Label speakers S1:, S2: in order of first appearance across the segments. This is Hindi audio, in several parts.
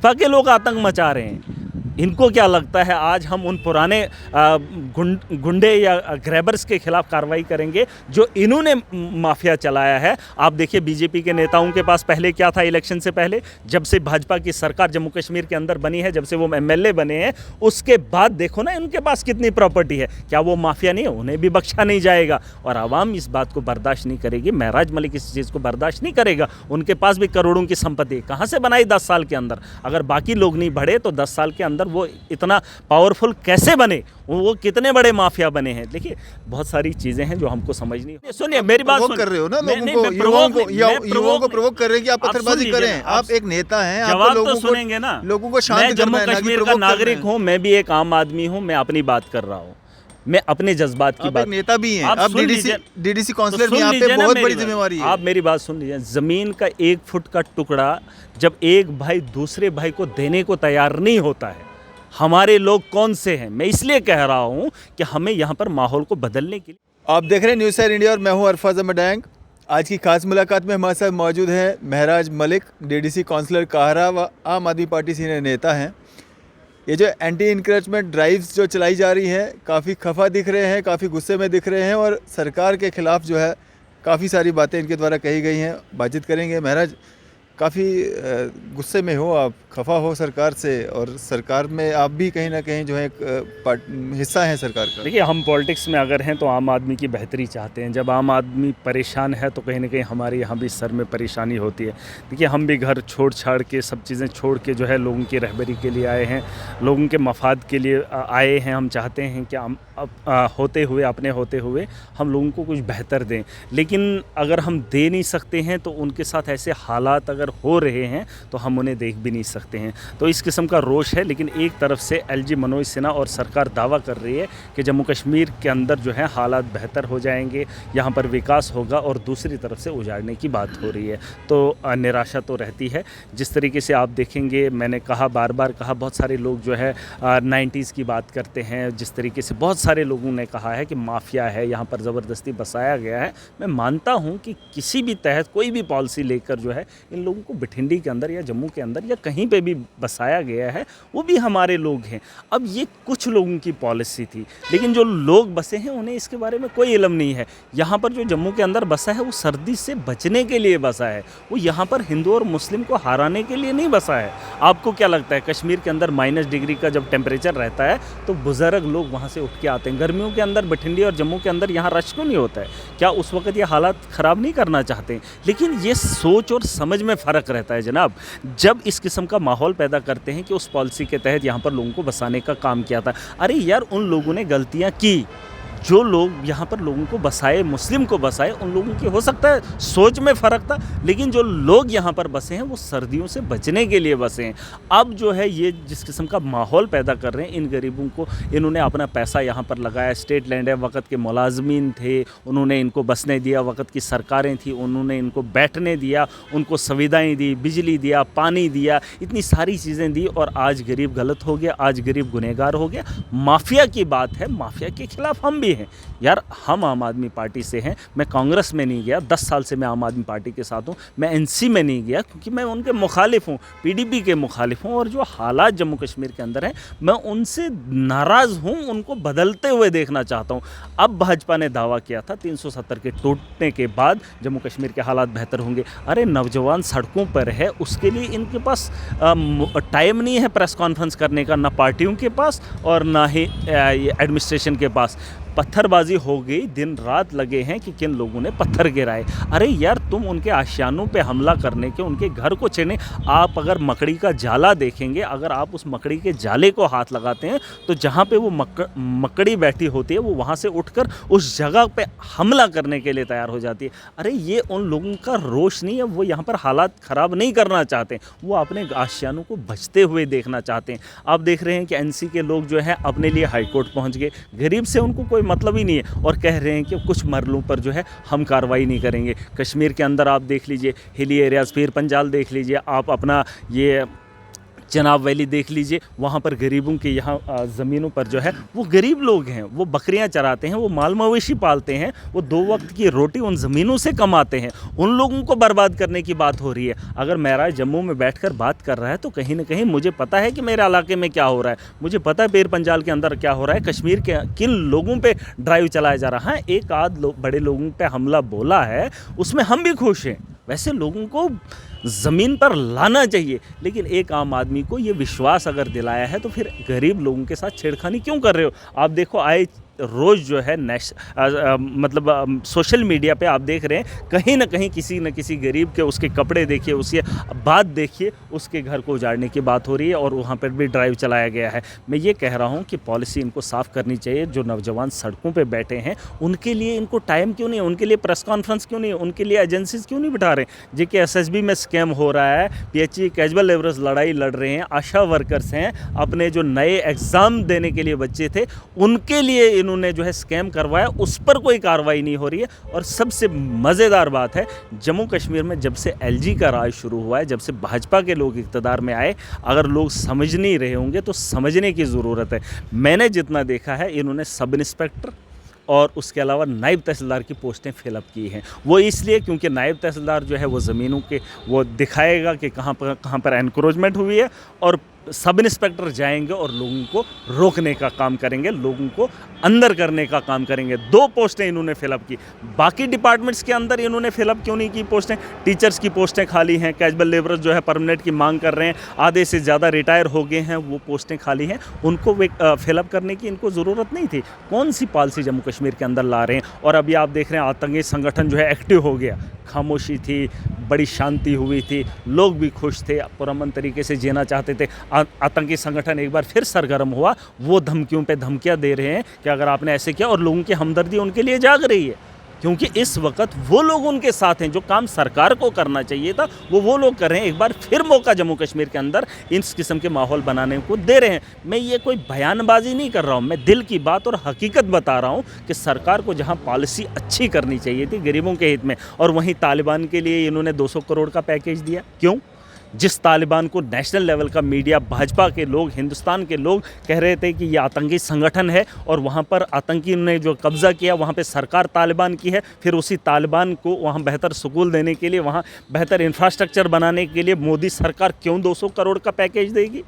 S1: भाजपा के लोग आतंक मचा रहे हैं। इनको क्या लगता है आज हम उन पुराने गुंडे या ग्रैबर्स के खिलाफ कार्रवाई करेंगे जो इन्होंने माफिया चलाया है। आप देखिए बीजेपी के नेताओं के पास पहले क्या था, इलेक्शन से पहले जब से भाजपा की सरकार जम्मू कश्मीर के अंदर बनी है, जब से वो एमएलए बने हैं, उसके बाद देखो ना इनके पास कितनी प्रॉपर्टी है। क्या वो माफिया नहीं है? उन्हें भी बख्शा नहीं जाएगा और आवाम इस बात को बर्दाश्त नहीं करेगी। महराज मलिक इस चीज़ को बर्दाश्त नहीं करेगा। उनके पास भी करोड़ों की संपत्ति कहाँ से बनाई 10 साल के अंदर। अगर बाकी लोग नहीं बढ़े तो 10 साल के अंदर वो इतना पावरफुल कैसे बने, वो कितने बड़े माफिया बने हैं। देखिए बहुत सारी चीजें हैं जो हमको समझ नहीं। सुनिए मेरी बात सुन
S2: कर रहे हो ना, युवाओं को प्रोवोक कर रहे हैं कि आप पत्थरबाजी करें। आप एक नेता हैं,
S1: जवाब तो सुनेंगे ना।
S2: लोगों को शांत करना है।
S1: मैं जम्मू कश्मीर का नागरिक हूँ, मैं भी एक आम आदमी हूँ, मैं अपनी बात कर रहा हूँ, मैं अपने जज्बात की बात।
S2: नेता भी हैं, आप डीडीसी काउंसलर भी, आप पे बहुत बड़ी जिम्मेवारी है।
S1: आप मेरी बात सुन लीजिए। जमीन का 1 फुट का टुकड़ा जब एक भाई दूसरे भाई को देने को तैयार नहीं होता है, हमारे लोग कौन से हैं? मैं इसलिए कह रहा हूं कि हमें यहां पर माहौल को बदलने के लिए।
S2: आप देख रहे हैं न्यूज़ सैर इंडिया और मैं हूं अरफाज अहमद डैंग। आज की खास मुलाकात में हमारे साथ मौजूद हैं महराज मलिक, डीडीसी काउंसलर काहरा व आम आदमी पार्टी सीनियर नेता हैं। ये जो एंटी इंक्रोचमेंट ड्राइव्स जो चलाई जा रही हैं, काफ़ी खफा दिख रहे हैं, काफ़ी गुस्से में दिख रहे हैं और सरकार के ख़िलाफ़ जो है काफ़ी सारी बातें इनके द्वारा कही गई हैं। बातचीत करेंगे। महराज, काफ़ी गुस्से में हो आप, खफा हो सरकार से, और सरकार में आप भी कहीं ना कहीं जो है हिस्सा है सरकार का।
S1: देखिए हम पॉलिटिक्स में अगर हैं तो आम आदमी की बेहतरी चाहते हैं। जब आम आदमी परेशान है तो कहीं ना कहीं हमारे यहाँ भी सर में परेशानी होती है। देखिए हम भी घर छोड़ छाड़ के, सब चीज़ें छोड़ के जो है लोगों की रहबरी के लिए आए हैं, लोगों के मफाद के लिए आए हैं। हम चाहते हैं कि हम होते हुए हम लोगों को कुछ बेहतर दें, लेकिन अगर हम दे नहीं सकते हैं तो उनके साथ ऐसे हालात अगर हो रहे हैं तो हम उन्हें देख भी नहीं सकते हैं। तो इस किस्म का रोष है। लेकिन एक तरफ से एलजी मनोज सिन्हा और सरकार दावा कर रही है कि जम्मू कश्मीर के अंदर जो है हालात बेहतर हो जाएंगे, यहाँ पर विकास होगा, और दूसरी तरफ से उजाड़ने की बात हो रही है। तो निराशा तो रहती है। जिस तरीके से आप देखेंगे, मैंने कहा, बार बार कहा, बहुत सारे लोग जो है 90s की बात करते हैं। जिस तरीके से बहुत सारे लोगों ने कहा है कि माफिया है, यहाँ पर ज़बरदस्ती बसाया गया है। मैं मानता हूँ कि किसी भी तहत कोई भी पॉलिसी लेकर जो है इन लोगों को बठिंडी के अंदर या जम्मू के अंदर या कहीं पे भी बसाया गया है, वो भी हमारे लोग हैं। अब ये कुछ लोगों की पॉलिसी थी, लेकिन जो लोग बसे हैं उन्हें इसके बारे में कोई इल्म नहीं है। यहाँ पर जो जम्मू के अंदर बसा है वो सर्दी से बचने के लिए बसा है, वो यहाँ पर हिंदू और मुस्लिम को हराने के लिए नहीं बसा है। आपको क्या लगता है कश्मीर के अंदर -डिग्री का जब टेम्परेचर रहता है तो बुजुर्ग लोग वहाँ से उठ के आते हैं? गर्मियों के अंदर बठिंडी और जम्मू के अंदर यहाँ रश क्यों नहीं होता है? क्या उस वक्त ये हालात ख़राब नहीं करना चाहते? लेकिन ये सोच और समझ में फ़र्क रहता है जनाब। जब इस किस्म का माहौल पैदा करते हैं कि उस पॉलिसी के तहत यहाँ पर लोगों को बसाने का काम किया था, अरे यार उन लोगों ने गलतियाँ की। जो लोग यहाँ पर लोगों को बसाए, मुस्लिम को बसाए, उन लोगों की हो सकता है सोच में फ़र्क था, लेकिन जो लोग यहाँ पर बसे हैं वो सर्दियों से बचने के लिए बसे हैं। अब जो है ये जिस किस्म का माहौल पैदा कर रहे हैं, इन गरीबों को, इन्होंने अपना पैसा यहाँ पर लगाया, स्टेट लैंड है, वक़्त के मुलाजमीन थे, उन्होंने इनको बसने दिया, वक़्त की सरकारें थी, उन्होंने इनको बैठने दिया, उनको सुविधाएँ दी, बिजली दिया, पानी दिया, इतनी सारी चीज़ें दी, और आज गरीब गलत हो गया, आज गरीब गुनहगार हो गया। माफिया की बात है, माफिया के खिलाफ हम भी हैं यार। हम आम आदमी पार्टी से हैं। मैं कांग्रेस में नहीं गया, 10 साल से मैं आम आदमी पार्टी के साथ हूं। मैं एनसी में नहीं गया क्योंकि मैं उनके मुखालिफ हूं, पीडीपी के मुखालिफ हूं, और जो हालात जम्मू कश्मीर के अंदर हैं मैं उनसे नाराज़ हूं, उनको बदलते हुए देखना चाहता हूं। अब भाजपा ने दावा किया था 370 के टूटने के बाद जम्मू कश्मीर के हालात बेहतर होंगे। अरे नौजवान सड़कों पर है, उसके लिए इनके पास टाइम नहीं है प्रेस कॉन्फ्रेंस करने का, ना पार्टियों के पास और ना ही एडमिनिस्ट्रेशन के पास। पत्थरबाजी हो गई, दिन रात लगे हैं कि किन लोगों ने पत्थर गिराए। अरे यार तुम उनके आशियानों पे हमला करने के, उनके घर को छेड़ने, आप अगर मकड़ी का जाला देखेंगे, अगर आप उस मकड़ी के जाले को हाथ लगाते हैं तो जहाँ पे वो मकड़ी बैठी होती है वो वहाँ से उठकर उस जगह पे हमला करने के लिए तैयार हो जाती है। अरे ये उन लोगों का रोष नहीं है, वो यहाँ पर हालात ख़राब नहीं करना चाहते, वो अपने आशियानों को बचते हुए देखना चाहते हैं। आप देख रहे हैं कि एनसी के लोग जो है अपने लिए हाईकोर्ट पहुँच गए, गरीब से उनको कोई मतलब ही नहीं है, और कह रहे हैं कि कुछ मरलों पर जो है हम कार्रवाई नहीं करेंगे। कश्मीर के अंदर आप देख लीजिए, हिली एरियाज़, पीर पंजाल देख लीजिए, आप अपना ये चनाब वैली देख लीजिए, वहाँ पर गरीबों के यहाँ ज़मीनों पर जो है वो गरीब लोग हैं, वो बकरियाँ चराते हैं, वो माल मवेशी पालते हैं, वो 2 वक्त की रोटी उन ज़मीनों से कमाते हैं। उन लोगों को बर्बाद करने की बात हो रही है। अगर मेरा जम्मू में बैठकर बात कर रहा है तो कहीं ना कहीं मुझे पता है कि मेरे इलाके में क्या हो रहा है, मुझे पता है पीर पंजाल के अंदर क्या हो रहा है, कश्मीर के किन लोगों पर ड्राइव चलाया जा रहा है। एक आध बड़े लोगों पर हमला बोला है, उसमें हम भी खुश हैं। वैसे लोगों को ज़मीन पर लाना चाहिए, लेकिन एक आम आदमी को ये विश्वास अगर दिलाया है तो फिर गरीब लोगों के साथ छेड़खानी क्यों कर रहे हो? आप देखो आए रोज़ जो है मतलब सोशल मीडिया पे आप देख रहे हैं कहीं ना कहीं किसी न किसी गरीब के उसके कपड़े देखिए, उसके बात देखिए, उसके घर को उजाड़ने की बात हो रही है और वहाँ पर भी ड्राइव चलाया गया है। मैं ये कह रहा हूँ कि पॉलिसी इनको साफ़ करनी चाहिए। जो नौजवान सड़कों पे बैठे हैं उनके लिए इनको टाइम क्यों नहीं है, उनके लिए प्रेस कॉन्फ्रेंस क्यों नहीं है, उनके लिए एजेंसीज क्यों नहीं बिठा रहे? JKSSB में स्कैम हो रहा है, PHE कैजुअल लेबरर्स लड़ाई लड़ रहे हैं, आशा वर्कर्स हैं, अपने जो नए एग्ज़ाम देने के लिए बच्चे थे उनके लिए इन्होंने जो है स्कैम करवाया, उस पर कोई कार्रवाई नहीं हो रही है। और सबसे मज़ेदार बात है, जम्मू कश्मीर में जब से LG का राज शुरू हुआ है, जब से भाजपा के लोग इक़्तिदार में आए, अगर लोग समझ नहीं रहे होंगे तो समझने की ज़रूरत है। मैंने जितना देखा है, इन्होंने सब इंस्पेक्टर और उसके अलावा नायब तहसीलदार की पोस्टें फिलअप की हैं। वो इसलिए क्योंकि नायब तहसीलदार जो है वो ज़मीनों के वो दिखाएगा कि कहाँ पर एनक्रोचमेंट हुई है, और सब इंस्पेक्टर जाएंगे और लोगों को रोकने का काम करेंगे, लोगों को अंदर करने का काम करेंगे। 2 पोस्टें इन्होंने फिलअप की। बाकी डिपार्टमेंट्स के अंदर इन्होंने फिलअप क्यों नहीं की पोस्टें? टीचर्स की पोस्टें खाली हैं, कैजुअल लेबरर्स जो है परमानेंट की मांग कर रहे हैं, आधे से ज़्यादा रिटायर हो गए हैं, वो पोस्टें खाली हैं, उनको फिलअप करने की इनको ज़रूरत नहीं थी। कौन सी पॉलिसी जम्मू कश्मीर के अंदर ला रहे हैं? और अभी आप देख रहे हैं आतंकी संगठन जो है एक्टिव हो गया। खामोशी थी, बड़ी शांति हुई थी, लोग भी खुश थे, पुरअमन तरीके से जीना चाहते थे। आतंकी संगठन एक बार फिर सरगर्म हुआ, वो धमकियों पे धमकियां दे रहे हैं कि अगर आपने ऐसे किया, और लोगों की हमदर्दी उनके लिए जाग रही है, क्योंकि इस वक्त वो लोग उनके साथ हैं जो काम सरकार को करना चाहिए था, वो लोग कर रहे हैं। एक बार फिर मौका जम्मू कश्मीर के अंदर इस किस्म के माहौल बनाने को दे रहे हैं। मैं ये कोई बयानबाजी नहीं कर रहा हूँ, मैं दिल की बात और हकीकत बता रहा हूँ कि सरकार को जहाँ पॉलिसी अच्छी करनी चाहिए थी गरीबों के हित में, और वहीं तालिबान के लिए इन्होंने 200 करोड़ का पैकेज दिया। क्यों? जिस तालिबान को नेशनल लेवल का मीडिया, भाजपा के लोग, हिंदुस्तान के लोग कह रहे थे कि ये आतंकी संगठन है, और वहाँ पर आतंकी ने जो कब्ज़ा किया, वहाँ पे सरकार तालिबान की है, फिर उसी तालिबान को वहाँ बेहतर स्कूल देने के लिए, वहाँ बेहतर इंफ्रास्ट्रक्चर बनाने के लिए मोदी सरकार क्यों 200 करोड़ का पैकेज देगी?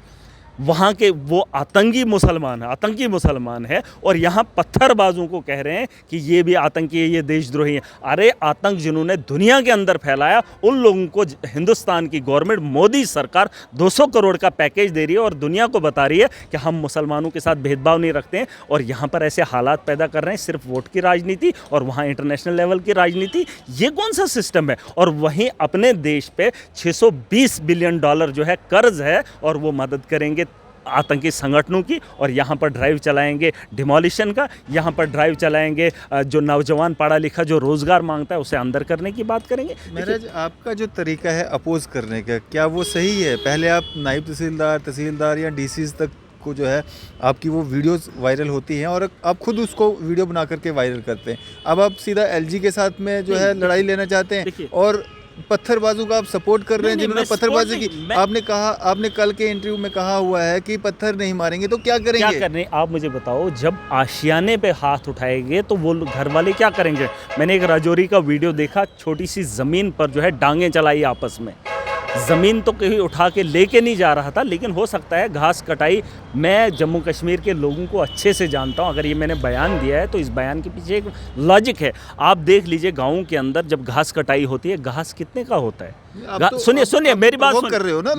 S1: वहाँ के वो आतंकी मुसलमान है, और यहाँ पत्थरबाजों को कह रहे हैं कि ये भी आतंकी है, ये देशद्रोही है। अरे आतंक जिन्होंने दुनिया के अंदर फैलाया, उन लोगों को हिंदुस्तान की गवर्नमेंट, मोदी सरकार 200 करोड़ का पैकेज दे रही है और दुनिया को बता रही है कि हम मुसलमानों के साथ भेदभाव नहीं रखते हैं, और यहाँ पर ऐसे हालात पैदा कर रहे हैं, सिर्फ वोट की राजनीति और वहाँ इंटरनेशनल लेवल की राजनीति। ये कौन सा सिस्टम है? और वहीं अपने देश पे $620 बिलियन जो है कर्ज है, और वो मदद करेंगे आतंकी संगठनों की, और यहाँ पर ड्राइव चलाएंगे डिमोलिशन का, यहाँ पर ड्राइव चलाएंगे जो नौजवान पढ़ा लिखा जो रोज़गार मांगता है उसे अंदर करने की बात करेंगे।
S2: महाराज, आपका जो तरीका है अपोज करने का, क्या वो सही है? पहले आप नायब तहसीलदार या DCs तक को जो है आपकी वो वीडियोस वायरल होती हैं और आप खुद उसको वीडियो बना करके वायरल करते हैं। अब आप सीधा LG के साथ में जो है लड़ाई लेना चाहते हैं, और पत्थरबाजों का आप सपोर्ट कर रहे हैं जिन्होंने पत्थरबाजी की। आपने कल के इंटरव्यू में कहा हुआ है कि पत्थर नहीं मारेंगे तो क्या करेंगे?
S1: क्या करने? आप मुझे बताओ, जब आशियाने पे हाथ उठाएंगे तो वो घर वाले क्या करेंगे? मैंने एक राजौरी का वीडियो देखा, छोटी सी ज़मीन पर जो है डांगें चलाई आपस में। ज़मीन तो कहीं उठा के लेके नहीं जा रहा था, लेकिन हो सकता है घास कटाई। मैं जम्मू कश्मीर के लोगों को अच्छे से जानता हूं, अगर ये मैंने बयान दिया है तो इस बयान के पीछे एक लॉजिक है। आप देख लीजिए, गाँव के अंदर जब घास कटाई होती है, घास कितने का होता है? सुनिए मेरी बात
S2: कर रहे हो ना,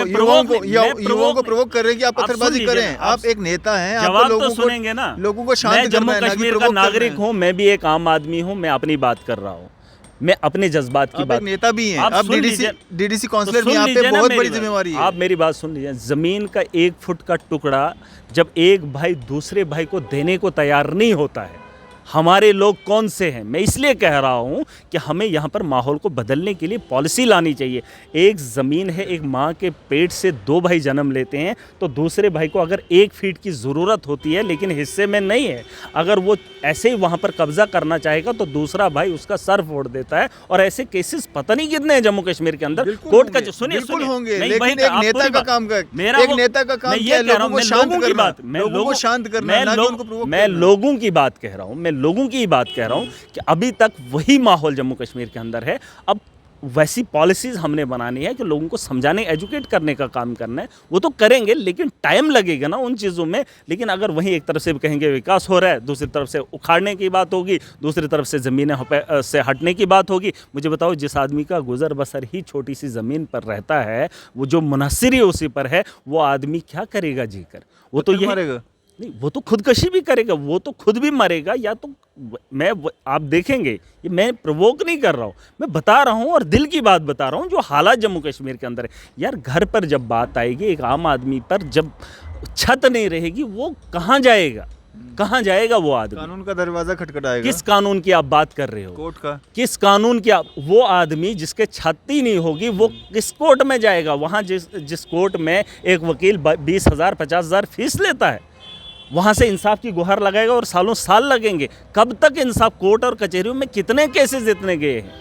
S2: युवाओं को प्रोवोक कर रहे हैं कि आप पत्थरबाजी करें। आप एक नेता हैं,
S1: जवाब तो सुनेंगे ना।
S2: लोगों को शांत करना है।
S1: मैं जम्मू कश्मीर का नागरिक हूँ, मैं भी एक आम आदमी हूँ, मैं अपनी बात कर रहा हूँ, मैं अपने जज्बात की बात।
S2: नेता भी हैं, आप DDC काउंसलर भी, आप पे बहुत बड़ी जिम्मेवारी है।
S1: आप मेरी बात सुन लीजिए। ज़मीन का 1 फुट का टुकड़ा जब एक भाई दूसरे भाई को देने को तैयार नहीं होता है, हमारे लोग कौन से हैं। मैं इसलिए कह रहा हूँ कि हमें यहाँ पर माहौल को बदलने के लिए पॉलिसी लानी चाहिए। एक ज़मीन है, एक माँ के पेट से 2 भाई जन्म लेते हैं, तो दूसरे भाई को अगर 1 फीट की ज़रूरत होती है लेकिन हिस्से में नहीं है, अगर वो ऐसे ही वहाँ पर कब्जा करना चाहेगा तो दूसरा भाई उसका सर फोड़ देता है। और ऐसे केसेस पता नहीं कितने हैं जम्मू कश्मीर के अंदर। कोर्ट का सुनिए
S2: होंगे,
S1: नहीं,
S2: लेकिन एक नेता का काम कर, एक नेता का काम क्या है, लोगों को शांत करना, लोगों को शांत करना, ना कि उनको प्रोवोक करना।
S1: मैं लोगों की बात कह रहा हूँ, मैं लोगों की बात कह रहा हूँ कि अभी तक वही माहौल जम्मू कश्मीर के अंदर है। अब वैसी पॉलिसीज़ हमने बनानी है कि लोगों को समझाने, एजुकेट करने का काम करना है। वो तो करेंगे लेकिन टाइम लगेगा ना उन चीज़ों में। लेकिन अगर वहीं एक तरफ से कहेंगे विकास हो रहा है, दूसरी तरफ से उखाड़ने की बात होगी, दूसरी तरफ से ज़मीनें से हटने की बात होगी। मुझे बताओ, जिस आदमी का गुजर बसर ही छोटी सी ज़मीन पर रहता है, वो जो मुनहसर ही उसी पर है, वो आदमी क्या करेगा जीकर? वो तो ये
S2: मरेगा
S1: नहीं, वो तो खुदकशी भी करेगा, वो तो खुद भी मरेगा, या तो आप देखेंगे। ये मैं प्रवोक नहीं कर रहा हूँ, मैं बता रहा हूँ और दिल की बात बता रहा हूँ जो हालात जम्मू कश्मीर के अंदर है। यार, घर पर जब बात आएगी, एक आम आदमी पर जब छत नहीं रहेगी, वो कहाँ जाएगा? कहाँ जाएगा वो आदमी?
S2: कानून का दरवाजा खटखटाएगा।
S1: किस कानून की आप बात कर रहे हो?
S2: कोर्ट का।
S1: किस कानून की वो आदमी जिसके छत ही नहीं होगी, वो किस कोर्ट में जाएगा? वहाँ जिस कोर्ट में एक वकील 20,000 50,000 फीस लेता है, वहाँ से इंसाफ की गुहार लगाएगा और सालों साल लगेंगे। कब तक इंसाफ? कोर्ट और कचहरियों में कितने केसेस इतने गए हैं,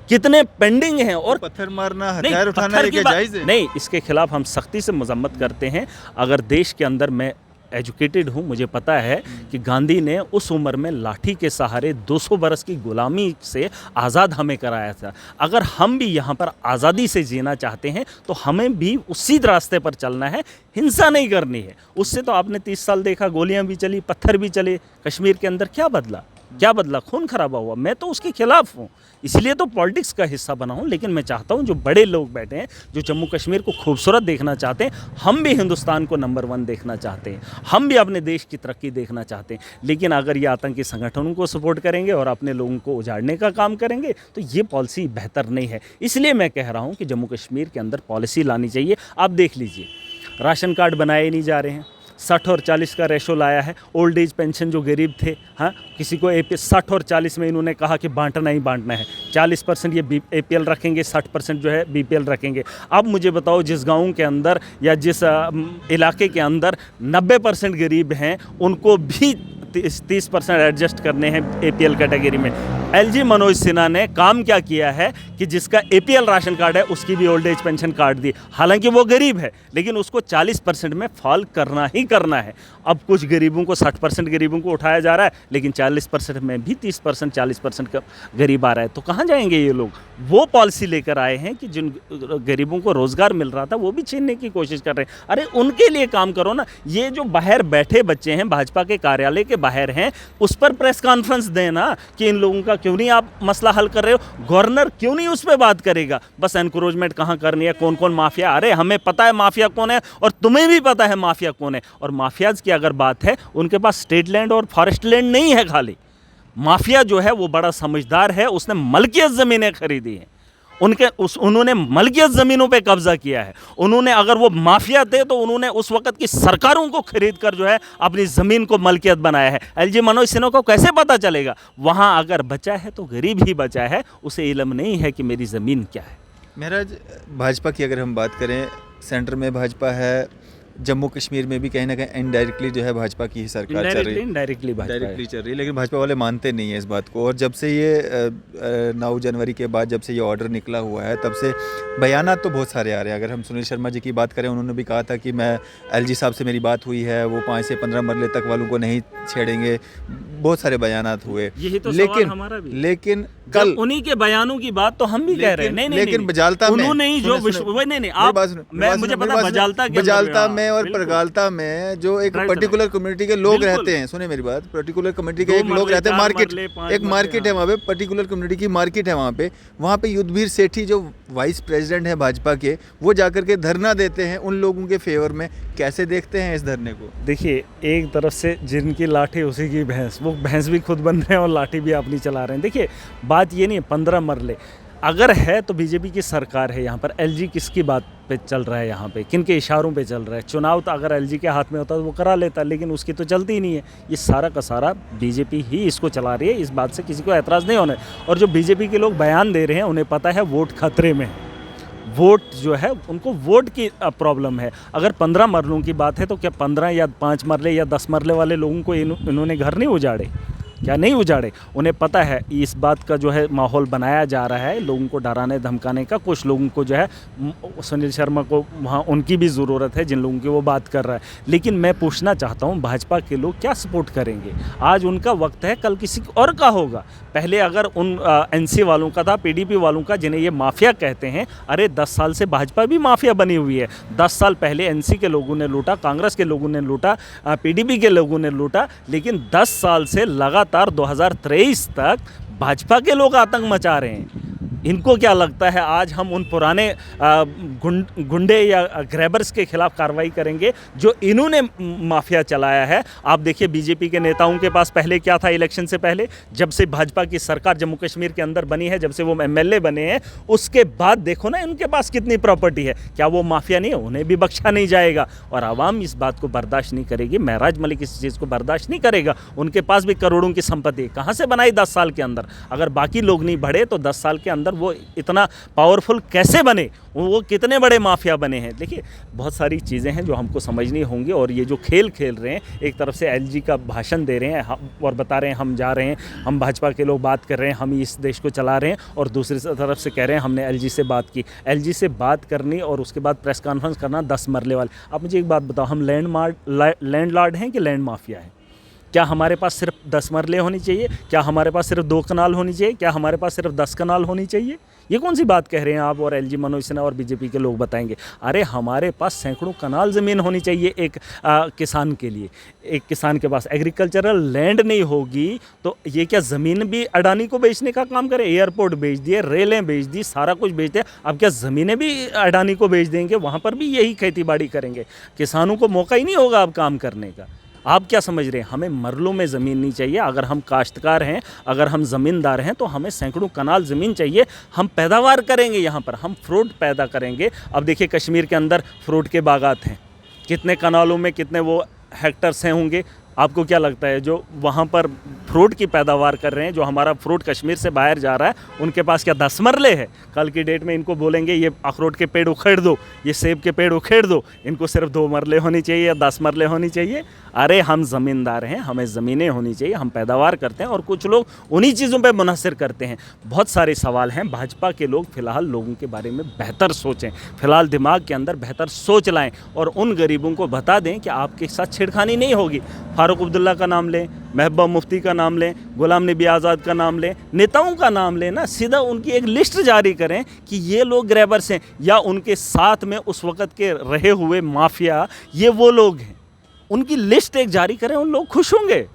S1: कितने पेंडिंग हैं। और
S2: पत्थर मारना, हथियार उठाना ये क्या जायज़ है?
S1: नहीं, इसके खिलाफ हम सख्ती से मजम्मत करते हैं। अगर देश के अंदर, मैं एजुकेटेड हूँ, मुझे पता है कि गांधी ने उस उम्र में लाठी के सहारे 200 बरस की गुलामी से आज़ाद हमें कराया था। अगर हम भी यहाँ पर आज़ादी से जीना चाहते हैं तो हमें भी उसी रास्ते पर चलना है, हिंसा नहीं करनी है। उससे तो आपने 30 साल देखा, गोलियाँ भी चली, पत्थर भी चले। कश्मीर के अंदर क्या बदला? क्या बदला? खून खराबा हुआ। मैं तो उसके खिलाफ हूँ, इसलिए तो पॉलिटिक्स का हिस्सा बना हूँ। लेकिन मैं चाहता हूँ जो बड़े लोग बैठे हैं, जो जम्मू कश्मीर को खूबसूरत देखना चाहते हैं, हम भी हिंदुस्तान को नंबर 1 देखना चाहते हैं, हम भी अपने देश की तरक्की देखना चाहते हैं। लेकिन अगर ये आतंकी संगठनों को सपोर्ट करेंगे और अपने लोगों को उजाड़ने का काम करेंगे तो ये पॉलिसी बेहतर नहीं है। इसलिए मैं कह रहा हूँ कि जम्मू कश्मीर के अंदर पॉलिसी लानी चाहिए। आप देख लीजिए, राशन कार्ड बनाए नहीं जा रहे हैं, 60 और 40 का रेशो लाया है। ओल्ड एज पेंशन जो गरीब थे, हाँ, किसी को 60 और 40 में इन्होंने कहा कि बांटना ही बांटना है। 40% ये APL रखेंगे, 60% जो है BPL रखेंगे। अब मुझे बताओ, जिस गांव के अंदर या जिस इलाके के अंदर 90% गरीब हैं, उनको भी 30% एडजस्ट करने हैं APL कैटेगरी में। LG मनोज सिन्हा ने काम क्या किया है कि जिसका APL राशन कार्ड है उसकी भी ओल्ड एज पेंशन कार्ड दी। हालांकि वो गरीब है, लेकिन उसको 40% में फॉल करना ही करना है। अब कुछ गरीबों को 60% गरीबों को उठाया जा रहा है, लेकिन 40% में भी 30% 40% का गरीब आ रहा है। तो कहाँ जाएंगे ये लोग? वो पॉलिसी लेकर आए हैं कि जिन गरीबों को रोज़गार मिल रहा था वो भी छीनने की कोशिश कर रहे हैं। अरे उनके लिए काम करो ना। ये जो बाहर बैठे बच्चे हैं, भाजपा के कार्यालय के बाहर हैं, उस पर प्रेस कॉन्फ्रेंस देना कि इन लोगों का क्यों नहीं आप मसला हल कर रहे हो। गवर्नर क्यों नहीं उस पर बात करेगा? बस एनक्रोचमेंट कहाँ करनी है, कौन कौन माफिया। अरे हमें पता है माफिया कौन है और तुम्हें भी पता है माफिया कौन है। और माफियाज की अगर बात है, उनके पास स्टेट लैंड और फॉरेस्ट लैंड नहीं है खाली। माफिया जो है वो बड़ा समझदार है, उसने मलकियत ज़मीनें खरीदी हैं, उन्होंने मलकियत ज़मीनों पे कब्जा किया है। उन्होंने, अगर वो माफिया थे तो उन्होंने उस वक्त की सरकारों को खरीद कर जो है अपनी ज़मीन को मलकियत बनाया है। LG मनोज सिन्हा को कैसे पता चलेगा? वहाँ अगर बचा है तो गरीब ही बचा है, उसे इल्म नहीं है कि मेरी ज़मीन क्या है।
S2: महराज, भाजपा की अगर हम बात करें, सेंटर में भाजपा है, जम्मू कश्मीर में भी कहीं ना कहीं इनडायरेक्टली जो है भाजपा की ही सरकार चल रही है,
S1: डायरेक्टली
S2: चल रही है। लेकिन भाजपा वाले मानते नहीं है इस बात को। और जब से ये 9 जनवरी के बाद जब से ये ऑर्डर निकला हुआ है, तब से बयानात तो बहुत सारे आ रहे हैं। अगर हम सुनील शर्मा जी की बात करें, उन्होंने भी कहा था कि मैं LG साहब से मेरी बात हुई है, वो 5 से 15 मरले तक वालों को नहीं छेड़ेंगे। बहुत सारे बयानात हुए,
S1: यही तो
S2: लेकिन
S1: कल उन्हीं के बयानों की बात तो हम भी कह रहे हैं। नहीं,
S2: लेकिन बजालता में
S1: उन्होंने ही जो मुझे पता
S2: बजालता में और परगालता में जो एक पर्टिकुलर कम्युनिटी के लोग रहते हैं, सुने मेरी बात, पर्टिकुलर कम्युनिटी के एक लोग रहते हैं, एक मार्केट है वहाँ पे, पर्टिकुलर कम्युनिटी की मार्केट है वहाँ पे युद्धवीर सेठी जो वाइस प्रेसिडेंट है भाजपा के, वो जाकर के धरना देते हैं उन लोगों के फेवर में। कैसे देखते हैं इस धरने को?
S1: देखिए, एक तरफ से जिनकी लाठी उसी की भैंस, वो भैंस भी खुद बन रहे हैं और लाठी भी अपनी चला रहे हैं। देखिए, बात ये नहीं है 15 मरले। अगर है तो बीजेपी की सरकार है यहाँ पर। एलजी किसकी बात पे चल रहा है यहाँ पे, किन के इशारों पे चल रहा है? चुनाव तो अगर एलजी के हाथ में होता तो वो करा लेता, लेकिन उसकी तो चलती ही नहीं है। ये सारा का सारा बीजेपी ही इसको चला रही है, इस बात से किसी को एतराज़ नहीं होना है। और जो बीजेपी के लोग बयान दे रहे हैं उन्हें पता है वोट खतरे में है। वोट जो है उनको वोट की प्रॉब्लम है। अगर 15 मरलों की बात है तो क्या 15 या 5 मरले या 10 मरले वाले लोगों को इन्होंने घर नहीं उजाड़े? क्या नहीं उजाड़े? उन्हें पता है इस बात का जो है माहौल बनाया जा रहा है लोगों को डराने धमकाने का। कुछ लोगों को जो है सुनील शर्मा को वहाँ उनकी भी ज़रूरत है जिन लोगों की वो बात कर रहा है। लेकिन मैं पूछना चाहता हूँ भाजपा के लोग क्या सपोर्ट करेंगे? आज उनका वक्त है, कल किसी और का होगा। पहले अगर उन एनसी वालों का था, पीडीपी वालों का, जिन्हें ये माफिया कहते हैं, अरे 10 साल से भाजपा भी माफिया बनी हुई है। 10 साल पहले एनसी के लोगों ने लूटा, कांग्रेस के लोगों ने लूटा, पीडीपी के लोगों ने लूटा, लेकिन 10 साल से लगातार 2023 तक भाजपा के लोग आतंक मचा रहे हैं। इनको क्या लगता है आज हम उन पुराने गुंडे या ग्रैबर्स के खिलाफ कार्रवाई करेंगे जो इन्होंने माफिया चलाया है? आप देखिए बीजेपी के नेताओं के पास पहले क्या था इलेक्शन से पहले, जब से भाजपा की सरकार जम्मू कश्मीर के अंदर बनी है, जब से वो एमएलए बने हैं, उसके बाद देखो ना इनके पास कितनी प्रॉपर्टी है। क्या वो माफिया नहीं है? उन्हें भी बख्शा नहीं जाएगा और आवाम इस बात को बर्दाश्त नहीं करेगी। महराज मलिक इस चीज़ को बर्दाश्त नहीं करेगा। उनके पास भी करोड़ों की संपत्ति कहाँ से बनाई 10 साल के अंदर? अगर बाकी लोग नहीं बढ़े तो 10 साल के अंदर वो इतना पावरफुल कैसे बने? वो कितने बड़े माफिया बने हैं? देखिए बहुत सारी चीज़ें हैं जो हमको समझनी होंगी। और ये जो खेल खेल रहे हैं, एक तरफ से एलजी का भाषण दे रहे हैं और बता रहे हैं हम जा रहे हैं, हम भाजपा के लोग बात कर रहे हैं, हम इस देश को चला रहे हैं, और दूसरी तरफ से कह रहे हैं हमने एलजी से बात की। एलजी से बात करनी और उसके बाद प्रेस कॉन्फ्रेंस करना 10 मरले वाले। आप मुझे एक बात बताओ, हम लैंडलॉर्ड हैं कि लैंड माफिया है? क्या हमारे पास सिर्फ 10 मरले होनी चाहिए? क्या हमारे पास सिर्फ 2 कनाल होनी चाहिए? क्या हमारे पास सिर्फ 10 कनाल होनी चाहिए? ये कौन सी बात कह रहे हैं आप और एलजी मनोज सिन्हा और बीजेपी के लोग बताएंगे? अरे हमारे पास सैकड़ों कनाल ज़मीन होनी चाहिए एक किसान के लिए। एक किसान के पास एग्रीकल्चरल लैंड नहीं होगी तो ये क्या ज़मीन भी अडानी को बेचने का काम करे? एयरपोर्ट बेच दिए, रेलें बेच दी, सारा कुछ बेच दिया, अब क्या ज़मीनें भी अडानी को बेच देंगे? वहाँ पर भी यही खेती बाड़ी करेंगे। किसानों को मौका ही नहीं होगा अब काम करने का। आप क्या समझ रहे हैं? हमें मरलों में ज़मीन नहीं चाहिए। अगर हम काश्तकार हैं, अगर हम ज़मींदार हैं तो हमें सैकड़ों कनाल ज़मीन चाहिए। हम पैदावार करेंगे, यहाँ पर हम फ्रूट पैदा करेंगे। अब देखिए कश्मीर के अंदर फ्रूट के बागात हैं, कितने कनालों में कितने वो हेक्टर्स हैं होंगे? आपको क्या लगता है जो वहाँ पर फ्रूट की पैदावार कर रहे हैं, जो हमारा फ्रूट कश्मीर से बाहर जा रहा है, उनके पास क्या 10 मरले है? कल की डेट में इनको बोलेंगे ये अखरोट के पेड़ उखेड़ दो, ये सेब के पेड़ उखेड़ दो, इनको सिर्फ 2 मरले होनी चाहिए या 10 मरले होनी चाहिए? अरे हम ज़मींदार हैं, हमें ज़मीनें होनी चाहिए, हम पैदावार करते हैं और कुछ लोग उन्हीं चीज़ों पर मुनहसर करते हैं। बहुत सारे सवाल हैं। भाजपा के लोग फ़िलहाल लोगों के बारे में बेहतर सोचें, फ़िलहाल दिमाग के अंदर बेहतर सोच लाएँ और उन गरीबों को बता दें कि आपके साथ छेड़खानी नहीं होगी। फारूक अब्दुल्ला का नाम लें, महबूबा मुफ्ती का नाम लें, गुलाम नबी आज़ाद का नाम लें, नेताओं का नाम लें ना, सीधा उनकी एक लिस्ट जारी करें कि ये लोग ग्रैबर्स हैं या उनके साथ में उस वक़्त के रहे हुए माफिया ये वो लोग हैं। उनकी लिस्ट एक जारी करें, उन लोग खुश होंगे।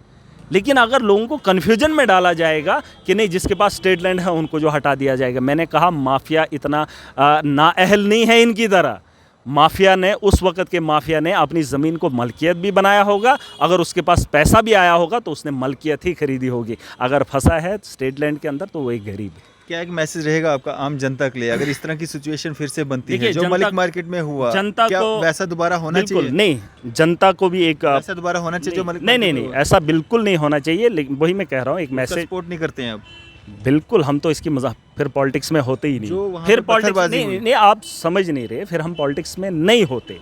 S1: लेकिन अगर लोगों को कन्फ्यूजन में डाला जाएगा कि नहीं जिसके पास स्टेट लैंड है उनको जो हटा दिया जाएगा, मैंने कहा माफिया इतना नाअहल नहीं है इनकी तरह। माफिया ने उस वक़्त के माफिया ने अपनी ज़मीन को मलकियत भी बनाया होगा, अगर उसके पास पैसा भी आया होगा तो उसने मलकियत ही खरीदी होगी। अगर फंसा है स्टेट लैंड के अंदर तो वो एक गरीब है।
S2: क्या एक मैसेज रहेगा आपका आम जनता के लिए अगर इस तरह की सिचुएशन फिर से बनती है जो
S1: जनता,
S2: मलिक मार्केट में हुआ,
S1: जनता
S2: क्या
S1: को
S2: वैसा दोबारा होना चाहिए?
S1: नहीं, जनता को भी एक
S2: वैसा दोबारा होना चाहिए जो मलिक
S1: नहीं, ऐसा बिल्कुल नहीं होना चाहिए। लेकिन वही मैं कह रहा हूँ, एक मैसेज
S2: सपोर्ट नहीं करते हैं आप?
S1: बिल्कुल, हम तो इसकी मजाक फिर पॉलिटिक्स में होते ही नहीं। फिर पॉलिटिक्स नहीं, आप समझ नहीं रहे, फिर हम पॉलिटिक्स में नहीं होते।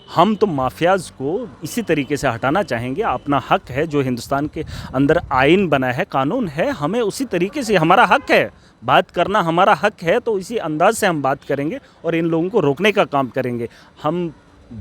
S1: हम तो माफियाज को इसी तरीके से हटाना चाहेंगे। अपना हक है, जो हिंदुस्तान के अंदर आइन बना है, कानून है, हमें उसी तरीके से हमारा हक है बात करना, हमारा हक है, तो इसी अंदाज से हम बात करेंगे और इन लोगों को रोकने का काम करेंगे। हम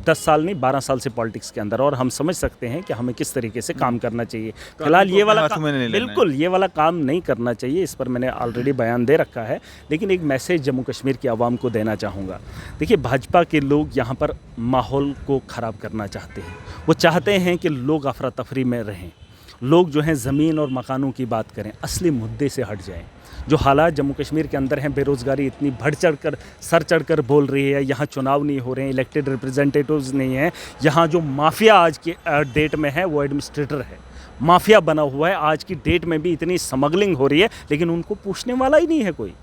S1: 10 साल नहीं 12 साल से पॉलिटिक्स के अंदर, और हम समझ सकते हैं कि हमें किस तरीके से काम करना चाहिए। फिलहाल ये वाला बिल्कुल ये वाला काम नहीं करना चाहिए, इस पर मैंने ऑलरेडी बयान दे रखा है। लेकिन एक मैसेज जम्मू कश्मीर की आवाम को देना चाहूँगा। देखिए भाजपा के लोग यहाँ पर माहौल को ख़राब करना चाहते हैं। वो चाहते हैं कि लोग अफरा तफरी में रहें, लोग जो हैं ज़मीन और मकानों की बात करें, असली मुद्दे से हट जाएं। जो हालात जम्मू कश्मीर के अंदर हैं, बेरोज़गारी इतनी बढ़ चढ़ कर सर चढ़ कर बोल रही है, यहाँ चुनाव नहीं हो रहे हैं, इलेक्टेड रिप्रेजेंटेटिव्स नहीं हैं, यहाँ जो माफिया आज की डेट में है वो एडमिनिस्ट्रेटर है, माफिया बना हुआ है। आज की डेट में भी इतनी स्मगलिंग हो रही है लेकिन उनको पूछने वाला ही नहीं है कोई।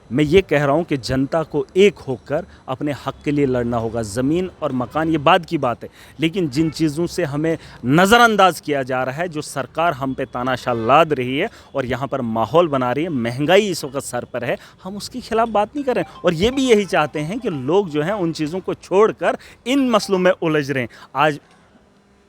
S1: मैं ये कह रहा हूँ कि जनता को एक होकर अपने हक़ के लिए लड़ना होगा। ज़मीन और मकान ये बाद की बात है, लेकिन जिन चीज़ों से हमें नज़रअंदाज किया जा रहा है, जो सरकार हम पे तानाशाह लाद रही है और यहाँ पर माहौल बना रही है, महंगाई इस वक्त सर पर है, हम उसके खिलाफ़ बात नहीं कर रहे हैं। और ये भी यही चाहते हैं कि लोग जो हैं उन चीज़ों को छोड़कर इन मसलों में उलझ रहे हैं। आज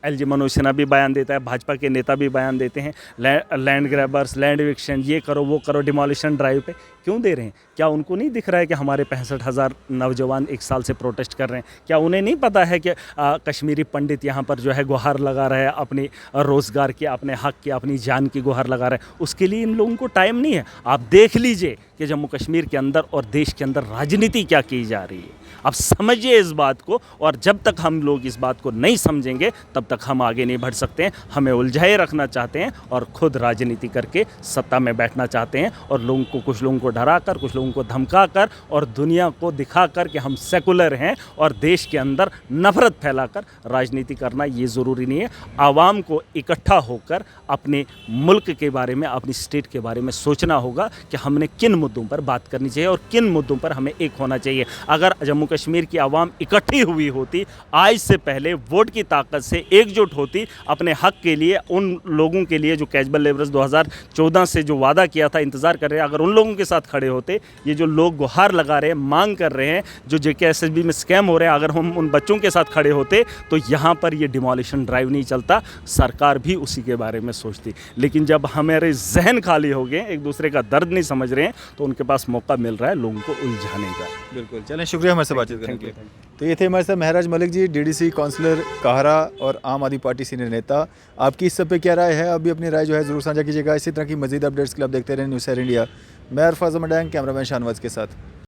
S1: एलजी मनोज सिन्हा भी बयान देता है, भाजपा के नेता भी बयान देते हैं, लैंड ग्रैबर्स, लैंड इविक्शन, ये करो वो करो, डिमोलिशन ड्राइव पे क्यों दे रहे हैं? क्या उनको नहीं दिख रहा है कि हमारे 65,000 नौजवान 1 साल से प्रोटेस्ट कर रहे हैं? क्या उन्हें नहीं पता है कि कश्मीरी पंडित यहाँ पर जो है गुहार लगा रहे हैं, अपनी रोज़गार की, अपने हक़ की, अपनी जान की गुहार लगा रहे हैं? उसके लिए इन लोगों को टाइम नहीं है। आप देख लीजिए कि जम्मू कश्मीर के अंदर और देश के अंदर राजनीति क्या की जा रही है। आप समझिए इस बात को, और जब तक हम लोग इस बात को नहीं समझेंगे तब तक हम आगे नहीं बढ़ सकते हैं। हमें उलझाए रखना चाहते हैं और खुद राजनीति करके सत्ता में बैठना चाहते हैं, और लोगों को, कुछ लोगों को डरा कर, कुछ लोगों को धमका कर और दुनिया को दिखा कर कि हम सेकुलर हैं और देश के अंदर नफरत फैलाकर राजनीति करना ये ज़रूरी नहीं है। आवाम को इकट्ठा होकर अपने मुल्क के बारे में, अपनी स्टेट के बारे में सोचना होगा कि हमने किन मुद्दों पर बात करनी चाहिए और किन मुद्दों पर हमें एक होना चाहिए। अगर जम्मू कश्मीर की आवाम इकट्ठी हुई होती, आज से पहले वोट की ताकत से एकजुट होती, अपने हक के लिए, उन लोगों के लिए जो कैजुअल लेबरर्स 2014 से जो वादा किया था, इंतज़ार कर रहे हैं, अगर उन लोगों के साथ खड़े होते, ये जो लोग गुहार लगा रहे हैं, मांग कर रहे हैं, जो JKSSB में स्कैम हो रहे हैं, अगर हम उन बच्चों के साथ खड़े होते तो यहाँ पर ये डिमोलिशन ड्राइव नहीं चलता, सरकार भी उसी के बारे में सोचती। लेकिन जब हमारे जहन खाली हो गए, एक दूसरे का दर्द नहीं समझ रहे हैं, तो उनके पास मौका मिल रहा है लोगों को उलझाने का।
S2: बिल्कुल, चलें, शुक्रिया हमारे से बातचीत करने
S1: थैंक
S2: के
S1: यू,
S2: लिए। तो ये थे हमारे साथ महराज मलिक जी, DDC काउंसलर काहरा और आम आदमी पार्टी सीनियर नेता। आपकी इस सब पे क्या राय है? आप भी अपनी राय जो है ज़रूर साझा कीजिएगा। इसी तरह की मजीद अपडेट्स के लिए आप देखते रहें न्यूज़ 7 इंडिया। मैं अरफाज मडैंग, कैमरामैन शाहनवाज के साथ।